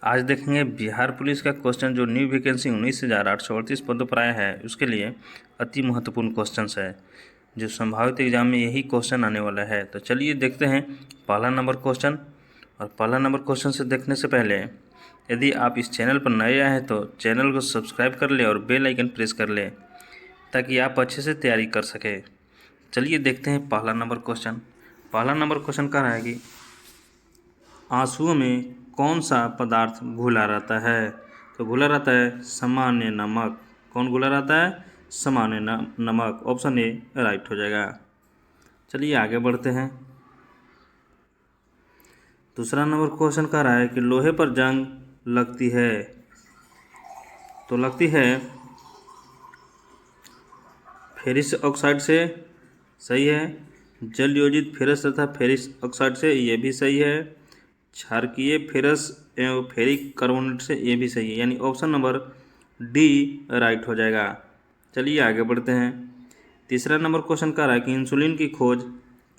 आज देखेंगे बिहार पुलिस का क्वेश्चन जो न्यू वैकेंसी 19,838 पदों पर आया है उसके लिए अति महत्वपूर्ण क्वेश्चन है जो संभावित एग्जाम में यही क्वेश्चन आने वाला है। तो चलिए देखते हैं पहला नंबर क्वेश्चन। और पहला नंबर क्वेश्चन से देखने से पहले यदि आप इस चैनल पर नए आए हैं तो चैनल को सब्सक्राइब कर ले और बेल आइकन प्रेस कर ले ताकि आप अच्छे से तैयारी कर सकें। चलिए देखते हैं पहला नंबर क्वेश्चन। पहला नंबर क्वेश्चन कह रहा है कि आंसुओं में कौन सा पदार्थ घुला रहता है? तो घुला रहता है सामान्य नमक। कौन घुला रहता है? सामान्य नमक। ऑप्शन ए राइट हो जाएगा। चलिए आगे बढ़ते हैं। दूसरा नंबर क्वेश्चन कह रहा है कि लोहे पर जंग लगती है तो लगती है फेरिस ऑक्साइड से, सही है। जल योजित फेरस तथा फेरिस ऑक्साइड से, ये भी सही है। क्षारकीय फेरस एवं फेरिक कार्बोनेट से, ये भी सही है। यानी ऑप्शन नंबर डी राइट हो जाएगा। चलिए आगे बढ़ते हैं। तीसरा नंबर क्वेश्चन कह रहा है कि इंसुलिन की खोज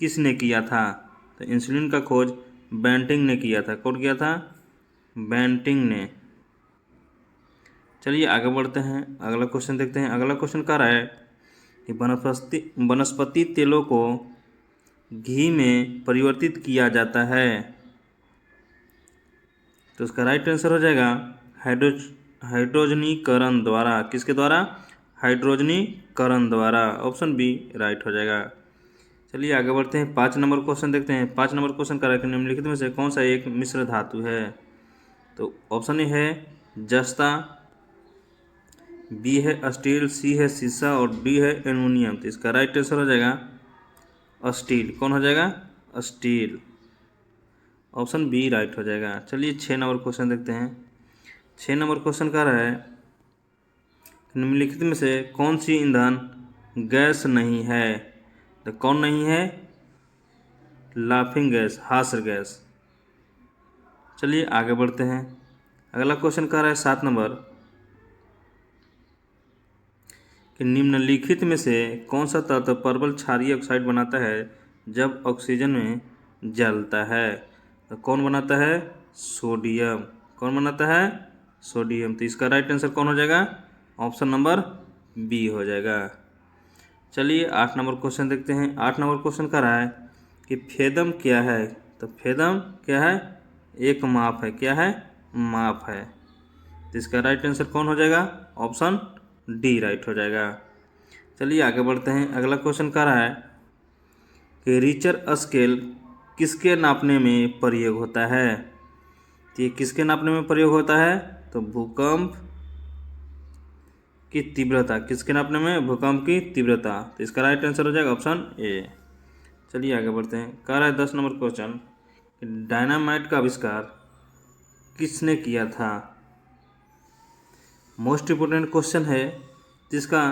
किसने किया था? तो इंसुलिन का खोज बेंटिंग ने किया था। कौन किया था? बेंटिंग ने। चलिए आगे बढ़ते हैं, अगला क्वेश्चन देखते हैं। अगला क्वेश्चन कह रहा है कि वनस्पति तेलों को घी में परिवर्तित किया जाता है तो उसका राइट आंसर हो जाएगा हाइड्रोजनीकरण द्वारा। किसके द्वारा? हाइड्रोजनीकरण द्वारा। ऑप्शन बी राइट हो जाएगा। चलिए आगे बढ़ते हैं, 5 नंबर क्वेश्चन देखते हैं। 5 नंबर क्वेश्चन कह रहा है कि निम्नलिखित में से कौन सा एक मिश्र धातु है? तो ऑप्शन ए है जस्ता, बी है स्टील, सी है सीसा और डी है एल्युमिनियम। तो इसका राइट आंसर हो जाएगा स्टील। कौन हो जाएगा? स्टील। ऑप्शन बी राइट हो जाएगा। चलिए 6 नंबर क्वेश्चन देखते हैं। 6 नंबर क्वेश्चन कह रहा है निम्नलिखित में से कौन सी ईंधन गैस नहीं है? तो कौन नहीं है? लाफिंग गैस, हास्य गैस। चलिए आगे बढ़ते हैं। अगला क्वेश्चन कह रहा है 7 नंबर कि निम्नलिखित में से कौन सा तत्व परवल क्षारीय ऑक्साइड बनाता है जब ऑक्सीजन में जलता है? तो कौन बनाता है? सोडियम। कौन बनाता है? सोडियम। तो इसका राइट आंसर कौन हो जाएगा? ऑप्शन नंबर बी हो जाएगा। चलिए 8 नंबर क्वेश्चन देखते हैं। 8 नंबर क्वेश्चन कह रहा है कि फेदम क्या है? तो फेदम क्या है? एक माप है। क्या है? माप है। तो इसका राइट आंसर कौन हो जाएगा? ऑप्शन डी राइट हो जाएगा। चलिए आगे बढ़ते हैं। अगला क्वेश्चन कह रहा है कि रिचर स्केल किसके नापने में प्रयोग होता है? तो ये किसके नापने में प्रयोग होता है? तो भूकंप की तीव्रता। किसके नापने में? भूकंप की तीव्रता। तो इसका राइट आंसर हो जाएगा ऑप्शन ए। चलिए आगे बढ़ते हैं। कह रहा है 10 नंबर क्वेश्चन, डायनामाइट का आविष्कार किसने किया था? मोस्ट इम्पोर्टेंट क्वेश्चन है जिसका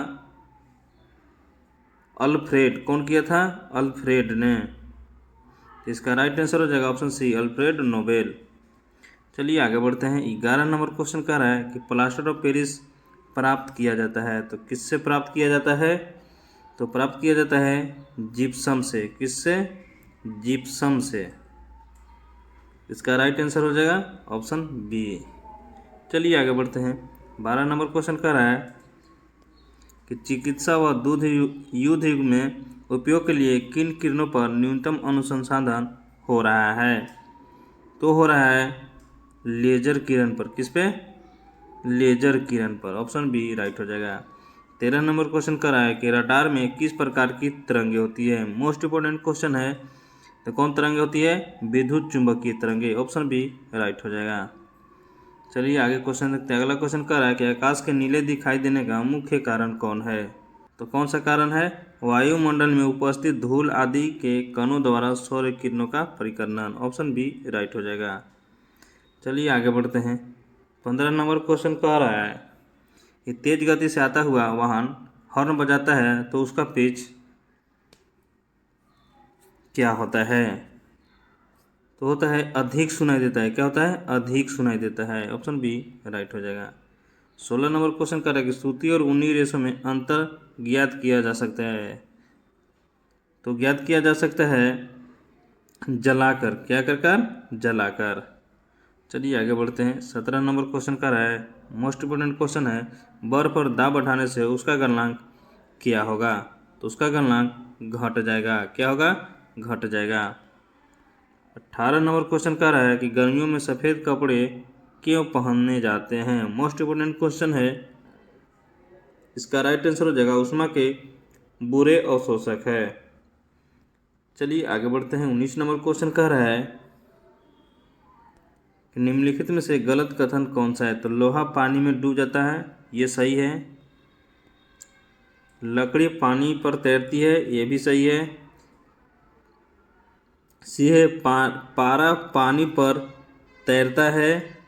अल्फ्रेड। कौन किया था? अल्फ्रेड ने। तो इसका राइट आंसर हो जाएगा ऑप्शन सी, अल्फ्रेड नोबेल। चलिए आगे बढ़ते हैं। 11 नंबर क्वेश्चन कह रहा है कि प्लास्टर ऑफ पेरिस प्राप्त किया जाता है तो किससे प्राप्त किया जाता है? तो प्राप्त किया जाता है जिप्सम से। किससे? जिप्सम से। इसका राइट आंसर हो जाएगा ऑप्शन बी। चलिए आगे बढ़ते हैं। 12 नंबर क्वेश्चन कह रहा है कि चिकित्सा व दूध युद्ध युग में उपयोग के लिए किन किरणों पर न्यूनतम अनुसंधान हो रहा है? तो हो रहा है लेजर किरण पर। किस पे? लेजर किरण पर। ऑप्शन बी राइट हो जाएगा। 13 नंबर क्वेश्चन कर रहा है कि रडार में किस प्रकार की तरंगे होती है? मोस्ट इंपोर्टेंट क्वेश्चन है। तो कौन तरंगे होती है? विद्युत चुंबकीय तरंगे। ऑप्शन बी राइट हो जाएगा। चलिए आगे क्वेश्चन देखते हैं। अगला क्वेश्चन कर रहा है कि आकाश के नीले दिखाई देने का मुख्य कारण कौन है? तो कौन सा कारण है? वायुमंडल में उपस्थित धूल आदि के कणों द्वारा सौर किरणों का परिकर्णन। ऑप्शन बी राइट हो जाएगा। चलिए आगे बढ़ते हैं। 15 नंबर क्वेश्चन कह रहा है कि तेज गति से आता हुआ वाहन हॉर्न बजाता है तो उसका पिच क्या होता है? तो होता है अधिक सुनाई देता है। क्या होता है? अधिक सुनाई देता है। ऑप्शन बी राइट हो जाएगा। 16 नंबर क्वेश्चन कर रहा है कि सूती और ऊनी रेशों में अंतर ज्ञात किया जा सकता है तो ज्ञात किया जा सकता है जलाकर। क्या कर कर? जलाकर। चलिए आगे बढ़ते हैं। 17 नंबर क्वेश्चन का रहा है, मोस्ट इम्पोर्टेंट क्वेश्चन है, बर्फ पर दाब बढ़ाने से उसका गलनांक क्या होगा? तो उसका गलनांक घट जाएगा। क्या होगा? घट जाएगा। 18 नंबर क्वेश्चन का रहा है कि गर्मियों में सफ़ेद कपड़े क्यों पहनने जाते हैं? मोस्ट इम्पोर्टेंट क्वेश्चन है, इसका राइट आंसर हो जाएगा उष्मा के बुरे अवशोषक है। चलिए आगे बढ़ते हैं। 19 नंबर क्वेश्चन कह रहा है कि निम्नलिखित में से गलत कथन कौन सा है? तो लोहा पानी में डूब जाता है, ये सही है। लकड़ी पानी पर तैरती है, ये भी सही है। सी है पारा पानी पर तैरता है,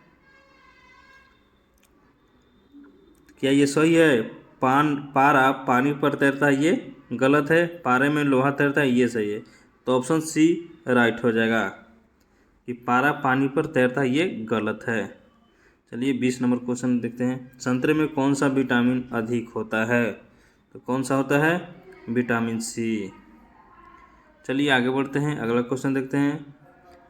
क्या ये सही है? पारा पानी पर तैरता है, ये गलत है। पारे में लोहा तैरता है, ये सही है। तो ऑप्शन सी राइट हो जाएगा कि पारा पानी पर तैरता है, ये गलत है। चलिए 20 नंबर क्वेश्चन देखते हैं। संतरे में कौन सा विटामिन अधिक होता है? तो कौन सा होता है? Vitamin C. चलिए आगे बढ़ते हैं, अगला क्वेश्चन देखते हैं।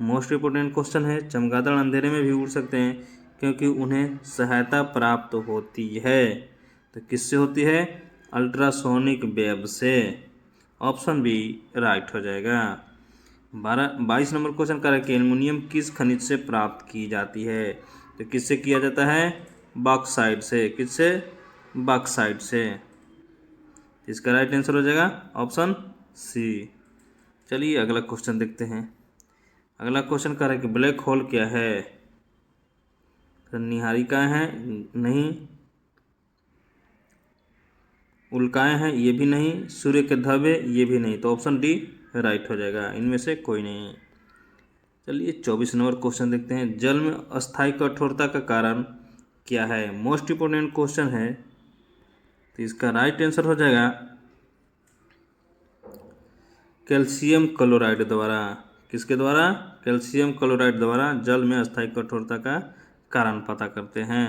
मोस्ट इम्पोर्टेंट क्वेश्चन है, चमगादड़ अंधेरे में भी उड़ सकते हैं क्योंकि उन्हें सहायता प्राप्त होती है। तो किससे होती है? अल्ट्रासोनिक वेव से। ऑप्शन बी राइट हो जाएगा। 22 नंबर क्वेश्चन का है कि एल्युमिनियम किस खनिज से प्राप्त की जाती है? तो किससे किया जाता है? बॉक्साइट से। किससे? बॉक्साइट से। इसका राइट आंसर हो जाएगा ऑप्शन सी। चलिए अगला क्वेश्चन देखते हैं। अगला क्वेश्चन कह रहा है कि ब्लैक होल क्या है? तो निहारिकाएं हैं, नहीं। उल्काएं हैं, ये भी नहीं। सूर्य के धब्बे, ये भी नहीं। तो ऑप्शन डी राइट हो जाएगा, इनमें से कोई नहीं। चलिए 24 नंबर क्वेश्चन देखते हैं। जल में अस्थायी कठोरता का कारण क्या है? मोस्ट इम्पोर्टेंट क्वेश्चन है, तो इसका राइट आंसर हो जाएगा कैल्शियम क्लोराइड द्वारा। किसके द्वारा? कैल्शियम क्लोराइड द्वारा जल में अस्थायी कठोरता का कारण पता करते हैं।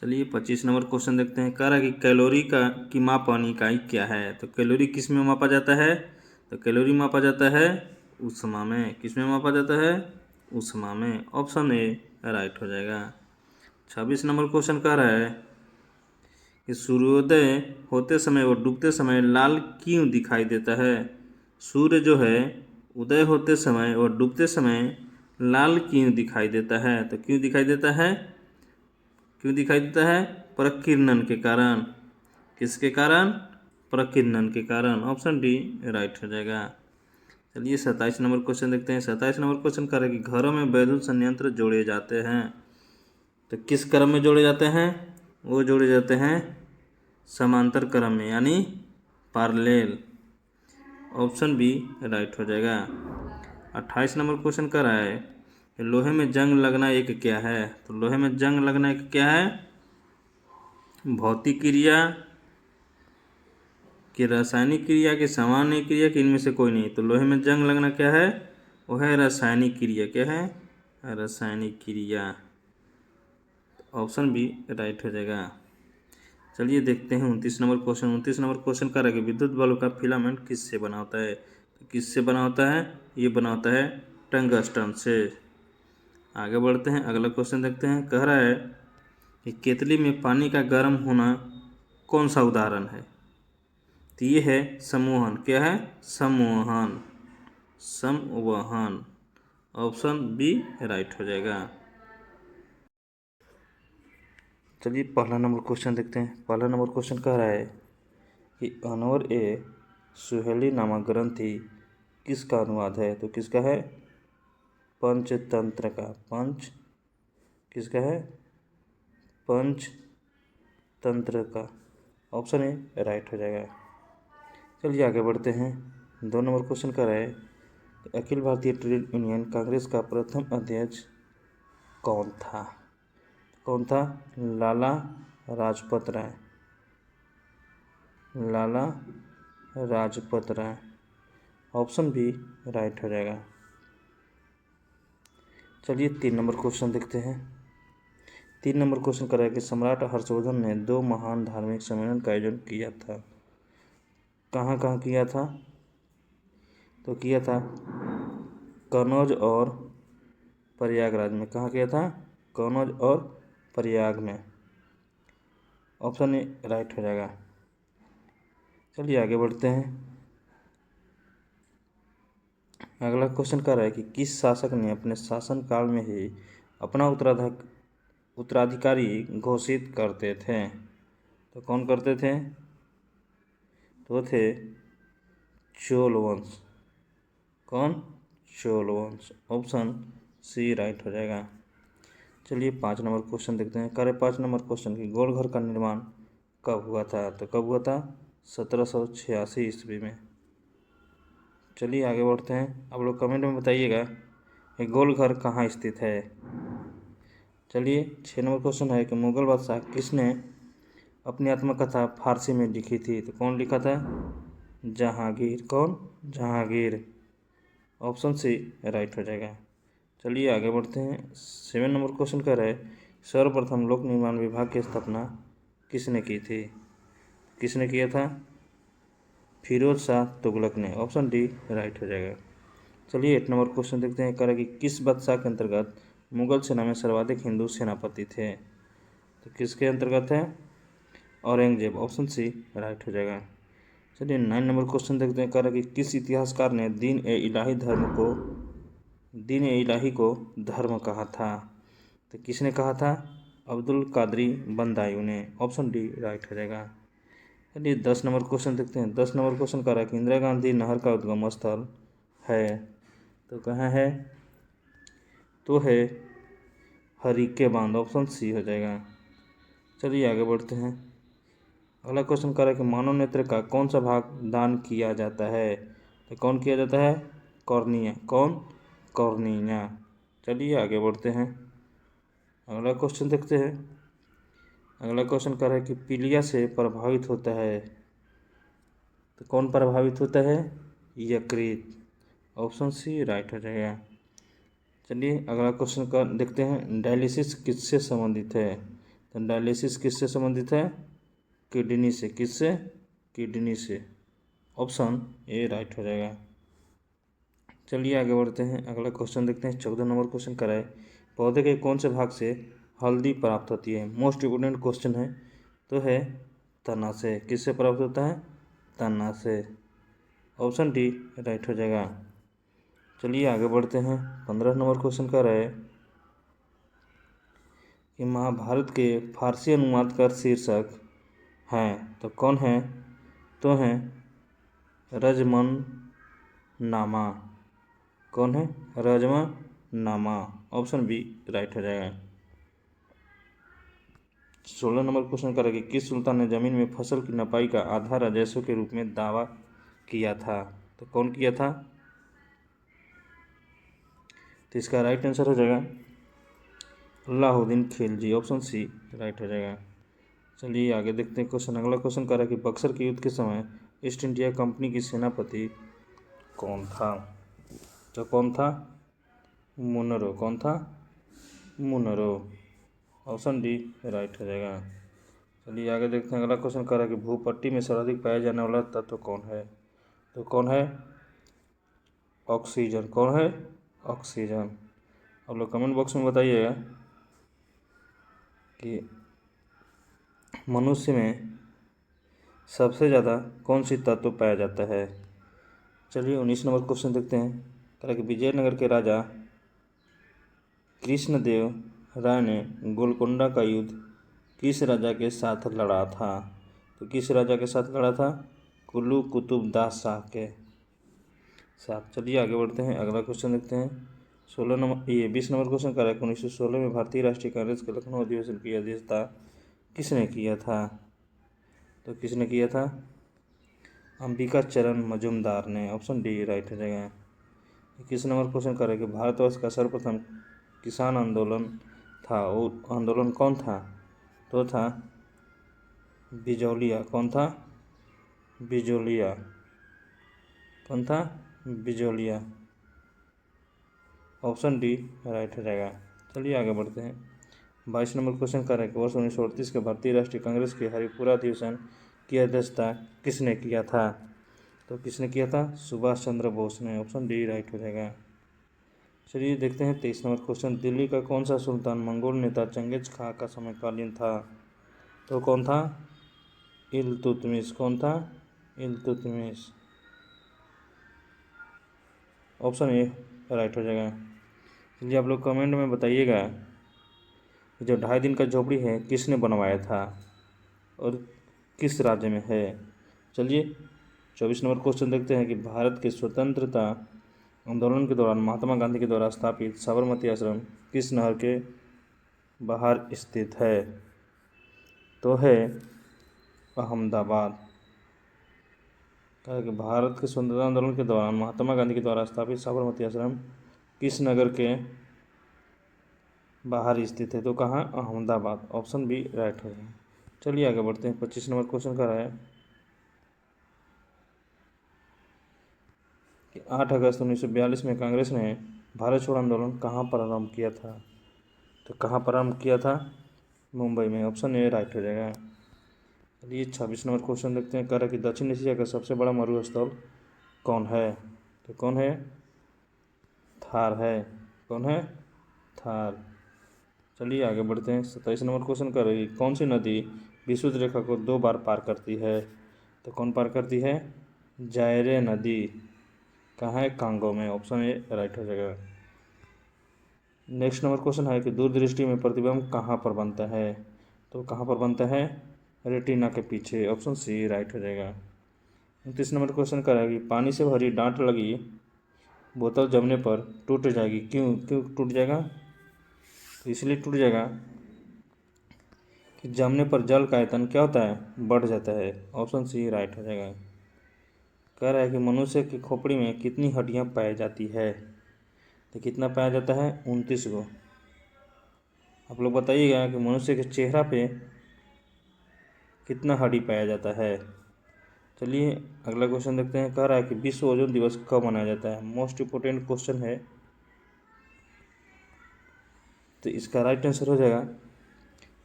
चलिए 25 नंबर क्वेश्चन देखते हैं। कह रहा है कि कैलोरी की मापन इकाई क्या है? तो कैलोरी किस में मापा जाता है? तो कैलोरी मापा जाता है ऊष्मा में। किस में मापा जाता है? ऊष्मा में। ऑप्शन ए राइट हो जाएगा। 26 नंबर क्वेश्चन कह रहा है कि सूर्योदय होते समय और डूबते समय लाल क्यों दिखाई देता है? सूर्य जो है उदय होते समय और डूबते समय लाल क्यों दिखाई देता है? तो क्यों दिखाई देता है? क्यों दिखाई देता है? प्रकीर्णन के कारण। किसके कारण? प्रकीर्णन के कारण। ऑप्शन डी राइट हो जाएगा। चलिए 27 नंबर क्वेश्चन देखते हैं। 27 नंबर क्वेश्चन कह रहा है कि घरों में विद्युत संयंत्र जोड़े जाते हैं, तो किस क्रम में जोड़े जाते हैं? वो जोड़े जाते हैं समांतर क्रम में, यानी पैरेलल। ऑप्शन बी राइट हो जाएगा। 28 नंबर क्वेश्चन कह रहा है कि लोहे में जंग लगना एक क्या है? तो लोहे में जंग लगना एक क्या है? भौतिक क्रिया कि रासायनिक क्रिया की सामान्य क्रिया की, इनमें से कोई नहीं। तो लोहे में जंग लगना क्या है? वो है रासायनिक क्रिया। क्या है? रासायनिक क्रिया। ऑप्शन बी राइट हो जाएगा। चलिए देखते हैं 29 नंबर क्वेश्चन। 29 नंबर क्वेश्चन का है विद्युत बल्ब का फिलामेंट किससे बना होता है? तो किससे बना होता है? ये बना होता है टंगस्टन से। आगे बढ़ते हैं, अगला क्वेश्चन देखते हैं। कह रहा है कि केतली में पानी का गर्म होना कौन सा उदाहरण है? तो ये है संवहन। क्या है? संवहन। संवहन। ऑप्शन बी राइट हो जाएगा। चलिए पहला नंबर क्वेश्चन देखते हैं। पहला नंबर क्वेश्चन कह रहा है कि अनवर ए सुहेली नामक ग्रंथि किसका अनुवाद है? तो किसका है? पंचतंत्र का। किसका है? पंचतंत्र का। ऑप्शन ए राइट हो जाएगा। चलिए आगे बढ़ते हैं। 2 नंबर क्वेश्चन कर रहा है अखिल भारतीय ट्रेड यूनियन कांग्रेस का प्रथम अध्यक्ष कौन था? कौन था? Lala Lajpat Rai. Lala Lajpat Rai. Option B right हो जाएगा। चलिए 3 नंबर क्वेश्चन देखते हैं। 3 नंबर क्वेश्चन कर रहा है कि सम्राट हर्षवर्धन ने 2 महान धार्मिक सम्मेलन का आयोजन किया था। कहाँ कहाँ किया था? तो किया था कनौज और प्रयागराज में। कहाँ किया था? कन्नौज और प्रयाग में। ऑप्शन ए राइट हो जाएगा। चलिए आगे बढ़ते हैं। अगला क्वेश्चन कह रहा है कि किस शासक ने अपने शासनकाल में ही अपना उत्तराधिकारी घोषित करते थे? तो कौन करते थे? तो थे चोल वंश। कौन? चोल वंश। ऑप्शन सी राइट हो जाएगा। चलिए 5 नंबर क्वेश्चन देखते हैं। करें 5 नंबर क्वेश्चन की गोलघर का निर्माण कब हुआ था? तो कब हुआ था? 1786 ईस्वी में। चलिए आगे बढ़ते हैं। आप लोग कमेंट में बताइएगा ये गोलघर कहाँ स्थित है। चलिए 6 नंबर क्वेश्चन है कि मुगल बादशाह किसने अपनी आत्मकथा फारसी में लिखी थी? तो कौन लिखा था? जहांगीर। कौन? जहांगीर। ऑप्शन सी राइट हो जाएगा। चलिए आगे बढ़ते हैं। 7 नंबर क्वेश्चन कह रहा है सर्वप्रथम लोक निर्माण विभाग की स्थापना किसने की थी? किसने किया था? फिरोज शाह तुगलक ने। ऑप्शन डी राइट हो जाएगा। चलिए 8 नंबर क्वेश्चन देखते हैं। कह रहा है कि किस बादशाह के अंतर्गत मुगल सेना में सर्वाधिक हिंदू सेनापति थे? तो किसके अंतर्गत है? औरंगजेब। ऑप्शन सी राइट हो जाएगा। चलिए 9 नंबर क्वेश्चन देखते हैं। कह रहा है कि किस इतिहासकार ने दीन ए इलाही को धर्म कहा था? तो किसने कहा था? अब्दुल कादरी बंदायूं ने। ऑप्शन डी राइट हो जाएगा। चलिए 10 नंबर क्वेश्चन देखते हैं। 10 नंबर क्वेश्चन कह रहा है कि इंदिरा गांधी नहर का उद्गम स्थल है तो कहाँ है? तो है हरीके बांध। ऑप्शन सी हो जाएगा। चलिए आगे बढ़ते हैं। अगला क्वेश्चन कह रहा है कि मानव नेत्र का कौन सा भाग दान किया जाता है? तो कौन किया जाता है? कॉर्निया। कौन? कॉर्निया। चलिए आगे बढ़ते हैं। अगला क्वेश्चन देखते हैं। अगला क्वेश्चन कह रहा है कि पीलिया से प्रभावित होता है तो कौन प्रभावित होता है? यकृत। ऑप्शन सी राइट हो जाएगा। चलिए अगला क्वेश्चन का देखते हैं। डायलिसिस किससे संबंधित है? तो डायलिसिस किससे संबंधित है? किडनी से। किससे? किडनी से। ऑप्शन ए राइट हो जाएगा। चलिए आगे बढ़ते हैं। अगला क्वेश्चन देखते हैं। 14 नंबर क्वेश्चन कराए पौधे के कौन से भाग से हल्दी प्राप्त होती है? मोस्ट इम्पोर्टेंट क्वेश्चन है। तो है तना से। किससे प्राप्त होता है? तना से। ऑप्शन डी राइट हो जाएगा। चलिए आगे बढ़ते हैं। 15 नंबर क्वेश्चन कह रहा है कि महाभारत के फारसी अनुवाद कर शीर्षक हैं तो कौन है? तो हैं रजमन नामा। कौन है? रजमन नामा। ऑप्शन बी राइट हो जाएगा। 16 नंबर क्वेश्चन करेंगे किस सुल्तान ने जमीन में फसल की नपाई का आधा राजस्व के रूप में दावा किया था? तो कौन किया था? तो इसका राइट आंसर हो जाएगा Alauddin Khilji. Option C right हो जाएगा। चलिए आगे देखते हैं क्वेश्चन। अगला क्वेश्चन कर रहा है कि बक्सर के युद्ध के समय ईस्ट इंडिया कंपनी की सेनापति कौन था? तो कौन था? मुनरो। कौन था? मुनरो। ऑप्शन डी राइट हो जाएगा। चलिए आगे देखते हैं। अगला क्वेश्चन कर रहा है कि भूपट्टी में सर्वाधिक पाया जाने वाला तत्व कौन है? तो कौन है? ऑक्सीजन। कौन है? ऑक्सीजन। आप लोग कमेंट बॉक्स में बताइएगा कि मनुष्य में सबसे ज़्यादा कौन सी तत्व पाया जाता है? चलिए 19 नंबर क्वेश्चन देखते हैं। कह रहा है कि विजयनगर के राजा कृष्णदेव राय ने गोलकोंडा का युद्ध किस राजा के साथ लड़ा था? तो किस राजा के साथ लड़ा था? कुल्लू कुतुबदास शाह के साथ। चलिए आगे बढ़ते हैं। अगला क्वेश्चन देखते हैं। 20 नंबर क्वेश्चन कर रहा है 1916 में भारतीय राष्ट्रीय कांग्रेस के लखनऊ अधिवेशन की अध्यक्षता किसने किया था? तो किसने किया था? अंबिका चरण मजूमदार ने। ऑप्शन डी राइट हो जाएगा। 21 नंबर क्वेश्चन कर रहा है कि भारतवर्ष का सर्वप्रथम किसान आंदोलन था वो आंदोलन कौन था? तो था बिजौलिया। कौन था? बिजौलिया। कौन था? बिजौलिया। ऑप्शन डी राइट हो जाएगा। चलिए आगे बढ़ते हैं। 22 नंबर क्वेश्चन कर रहे हैं कि वर्ष 1938 के भारतीय राष्ट्रीय कांग्रेस के हरिपुरा अधिवेशन की अध्यक्षता किसने किया था? तो किसने किया था? सुभाष चंद्र बोस ने। ऑप्शन डी राइट हो जाएगा। चलिए देखते हैं 23 नंबर क्वेश्चन। दिल्ली का कौन सा सुल्तान मंगोल नेता चंगेज खां का समकालीन था? तो कौन था? इल्तुतमिश। कौन था? इल्तुतमिश। ऑप्शन ए राइट हो जाएगा। चलिए आप लोग कमेंट में बताइएगा कि जो 2.5 दिन का झोपड़ी है किसने बनवाया था और किस राज्य में है। चलिए 24 नंबर क्वेश्चन देखते हैं कि भारत के स्वतंत्रता आंदोलन के दौरान महात्मा गांधी के द्वारा स्थापित साबरमती आश्रम किस नहर के बाहर स्थित है? तो है अहमदाबाद। कहा कि भारत के स्वतंत्रता आंदोलन के दौरान महात्मा गांधी के द्वारा स्थापित साबरमती आश्रम किस नगर के बाहर स्थित है? तो कहाँ? अहमदाबाद। ऑप्शन बी राइट हो जाएगा। चलिए आगे बढ़ते हैं। 25 नंबर क्वेश्चन का है कि 8 अगस्त 1942 में कांग्रेस ने भारत छोड़ो आंदोलन कहाँ प्रारंभ किया था? तो कहाँ प्रारंभ किया था? मुंबई में। ऑप्शन ए राइट हो जाएगा। चलिए 26 नंबर क्वेश्चन देखते हैं। कह रहा है कि दक्षिण एशिया का सबसे बड़ा मरुस्थल कौन है? तो कौन है? थार है। कौन है? थार। चलिए आगे बढ़ते हैं। 27 नंबर क्वेश्चन कर रही कौन सी नदी विषुवत रेखा को 2 बार पार करती है? तो कौन पार करती है? जायरे नदी। कहाँ है? कांगो में। ऑप्शन ए राइट हो जाएगा। नेक्स्ट नंबर क्वेश्चन है कि दूरदृष्टि में प्रतिबिंब कहाँ पर बनता है? तो कहाँ पर बनता है? रेटिना के पीछे। ऑप्शन सी राइट हो जाएगा। 29 नंबर क्वेश्चन कर रहा है कि पानी से भरी डांट लगी बोतल जमने पर टूट जाएगी। क्यों क्यों टूट जाएगा? तो इसलिए टूट जाएगा कि जमने पर जल का आयतन क्या होता है? बढ़ जाता है। ऑप्शन सी राइट हो जाएगा। कह रहा है कि मनुष्य की खोपड़ी में कितनी हड्डियां पाई जाती है? तो कितना पाया जाता है? 29 गो। आप लोग बताइएगा कि मनुष्य के चेहरा पे कितना हड्डी पाया जाता है। चलिए अगला क्वेश्चन देखते हैं। कह रहा है कि विश्व ओजोन दिवस कब मनाया जाता है? मोस्ट इम्पोर्टेंट क्वेश्चन है, तो इसका राइट आंसर हो जाएगा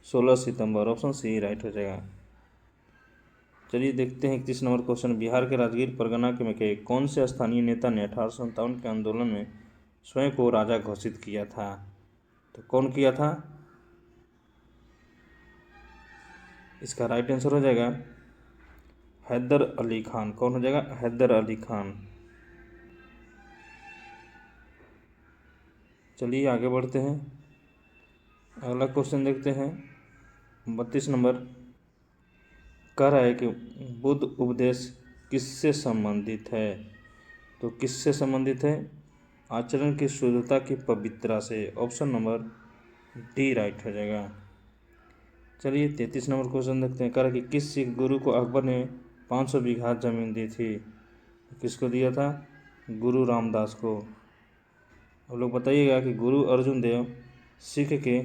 16 सितंबर। ऑप्शन सी राइट हो जाएगा। चलिए देखते हैं 31 नंबर क्वेश्चन। बिहार के राजगीर परगना के कौन से स्थानीय नेता ने 1857 के आंदोलन में स्वयं को राजा घोषित किया था? तो कौन किया था? इसका राइट आंसर हो जाएगा हैदर अली खान। कौन हो जाएगा? हैदर अली खान। चलिए आगे बढ़ते हैं। अगला क्वेश्चन देखते हैं 32 नंबर। कह रहा है कि बुद्ध उपदेश किससे संबंधित है? तो किससे संबंधित है? आचरण की शुद्धता की पवित्रता से। ऑप्शन नंबर डी राइट हो जाएगा। चलिए 33 नंबर क्वेश्चन देखते हैं। कह रहा है कि किस सिख गुरु को अकबर ने 500 बीघा जमीन दी थी? किसको दिया था? गुरु रामदास को। आप लोग बताइएगा कि गुरु अर्जुन देव सिख के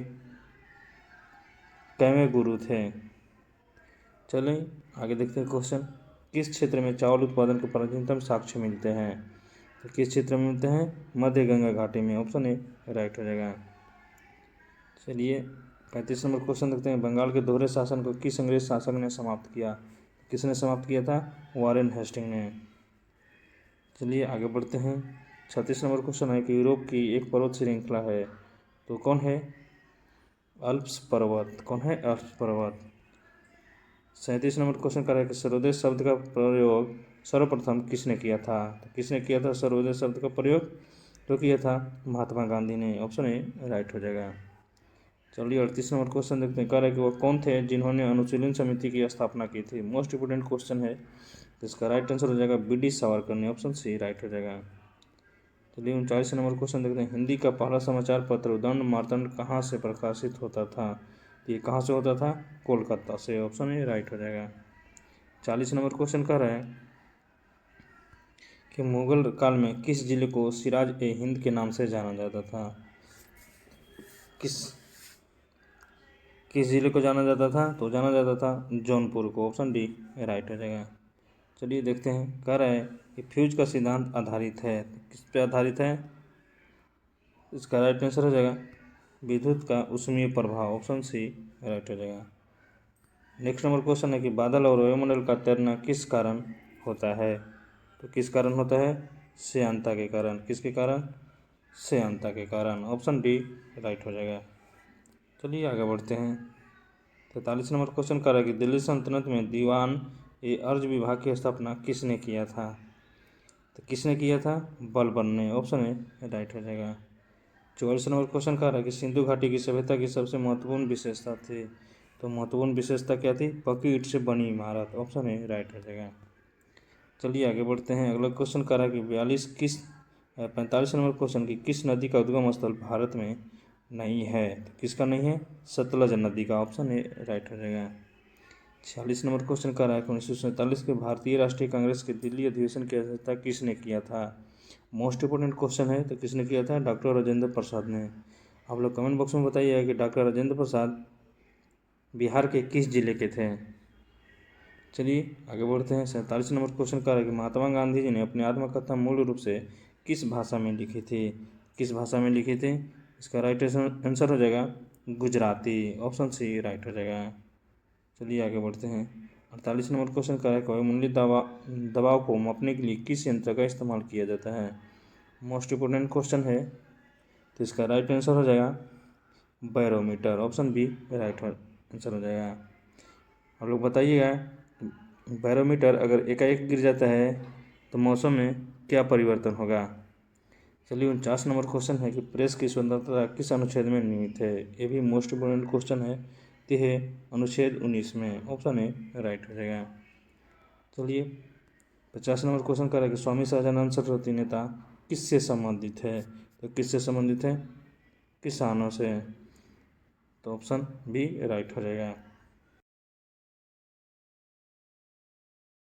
कैवें गुरु थे? चलें आगे देखते हैं क्वेश्चन। किस क्षेत्र में चावल उत्पादन के प्राचीनतम साक्ष्य मिलते हैं? तो किस क्षेत्र में मिलते हैं? मध्य गंगा घाटी में। ऑप्शन ए राइट हो जाएगा। चलिए 35 नंबर क्वेश्चन देखते हैं। बंगाल के दोहरे शासन को किस अंग्रेज शासक ने समाप्त किया? किसने समाप्त किया था? वॉरेन हेस्टिंग ने। चलिए आगे बढ़ते हैं। 36 नंबर क्वेश्चन है कि यूरोप की एक पर्वत श्रृंखला है, तो कौन है? अल्प्स पर्वत। कौन है? अल्प्स पर्वत। 37 नंबर क्वेश्चन कर रहा है कि सर्वोदय शब्द का प्रयोग सर्वप्रथम किसने किया था? तो किसने किया था सर्वोदय शब्द का प्रयोग? तो किया था महात्मा गांधी ने। ऑप्शन ए राइट हो जाएगा। चलिए 38 नंबर क्वेश्चन देखते हैं। कह रहा है कि वह कौन थे जिन्होंने अनुशीलन समिति की स्थापना की थी? मोस्ट इंपोर्टेंट क्वेश्चन है, तो इसका राइट आंसर हो जाएगा बी.डी. सावरकर ने। ऑप्शन सी राइट हो जाएगा। चलिए 39 नंबर क्वेश्चन देखते हैं। हिंदी का पहला समाचार पत्र उदंड मार्तंड कहाँ से प्रकाशित होता था? ये कहाँ से होता था? कोलकाता से। ऑप्शन ए राइट हो जाएगा। 40 नंबर क्वेश्चन कह रहा है कि मुगल काल में किस जिले को सिराज ए हिंद के नाम से जाना जाता था? किस जिले को जाना जाता था? तो जाना जाता था जौनपुर को। ऑप्शन डी राइट हो जाएगा। चलिए देखते हैं। कह रहा है कि फ्यूज का सिद्धांत आधारित है, किस पे आधारित है? इसका राइट आंसर हो जाएगा विद्युत का ऊष्मीय प्रभाव। ऑप्शन सी राइट हो जाएगा। नेक्स्ट नंबर क्वेश्चन है कि बादल और वायुमंडल का तैरना किस कारण होता है? तो किस कारण होता है? श्यानता के कारण। किसके कारण? से अंता के कारण, ऑप्शन डी राइट हो जाएगा। चलिए आगे बढ़ते हैं। 43 नंबर क्वेश्चन कर रहा है कि दिल्ली सल्तनत में दीवान ए अर्ज विभाग की स्थापना किसने किया था? तो किसने किया था? बलबन ने, ऑप्शन ए राइट हो जाएगा। 44 नंबर क्वेश्चन कर रहा है कि सिंधु घाटी की सभ्यता की सबसे महत्वपूर्ण विशेषता थी। तो महत्वपूर्ण विशेषता क्या थी? पक्की ईंट से बनी इमारत, ऑप्शन ए राइट हो जाएगा। चलिए आगे बढ़ते हैं। अगला क्वेश्चन कर रहा है कि 45 नंबर क्वेश्चन की किस नदी का उद्गम स्थल भारत में नहीं है? तो किसका नहीं है? सतलज नदी का, ऑप्शन ए राइट हो जाएगा। 46 नंबर क्वेश्चन कर रहा है कि 1947 के भारतीय राष्ट्रीय कांग्रेस के दिल्ली अधिवेशन की अध्यक्षता किसने किया था? मोस्ट इंपोर्टेंट क्वेश्चन है। तो किसने किया था? डॉक्टर राजेंद्र प्रसाद ने। आप लोग कमेंट बॉक्स में बताइए कि डॉक्टर राजेंद्र प्रसाद बिहार के किस जिले के थे? चलिए आगे बढ़ते हैं। 47 नंबर क्वेश्चन कर रहा है कि महात्मा गांधी जी ने अपनी आत्मकथा मूल रूप से किस भाषा में लिखी थी? किस भाषा में लिखी थी? इसका राइट आंसर हो जाएगा गुजराती, ऑप्शन सी राइट हो जाएगा। चलिए आगे बढ़ते हैं। 48 नंबर क्वेश्चन कर रहा है कि वायुमंडलीय दबाव को मापने के लिए किस यंत्र का इस्तेमाल किया जाता है? मोस्ट इंपोर्टेंट क्वेश्चन है। तो इसका राइट आंसर हो जाएगा barometer, option B right answer हो जाएगा। आप लोग बताइएगा बैरोमीटर अगर एकाएक गिर जाता है तो मौसम में क्या परिवर्तन होगा? चलिए 49 नंबर क्वेश्चन है कि प्रेस की स्वतंत्रता किस अनुच्छेद में निहित है? ये भी मोस्ट इंपोर्टेंट क्वेश्चन है। ये है अनुच्छेद 19 में, ऑप्शन ए राइट हो जाएगा। चलिए 50 नंबर क्वेश्चन कर रहा है कि स्वामी सहजानंद सरस्वती नेता किससे संबंधित है? तो किससे संबंधित है? किसानों से, तो ऑप्शन बी राइट हो जाएगा।